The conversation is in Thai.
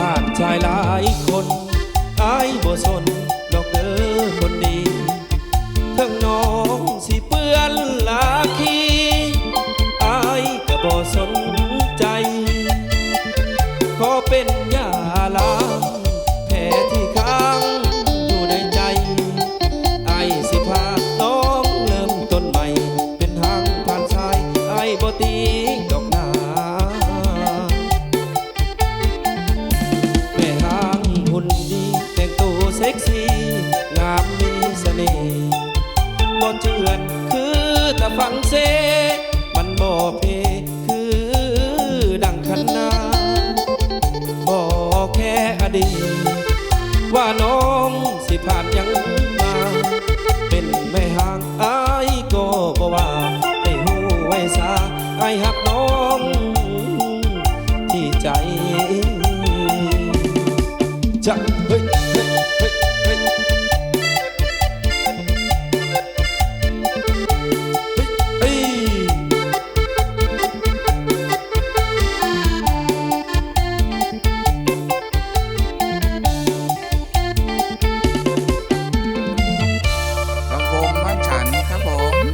ผ่านชายหลายคนอายบ่สนดอกเด้อคนดีทั้งน้องสิเปื้อนลาคีอายก็บ่สนใจขอเป็นยาล้างแผลที่ค้างอยู่ในใจอายสิพาน้องเริ่มต้นใหม่เป็นทางผ่านชายอายบ่ตีดอกนาแม่ห้างหุ่นดีแต่งตัวเซ็กซี่งามมีเสน่ห์บ่เจือนคือตะฟังเซมันบ่เพคือดังคันนาบ่แค่อดีตว่าน้องสิผ่านยังมาเป็นแม่ห้างอายก็บ่ว่าให้หูไว้ซาอายหักน้องที่ใจจะ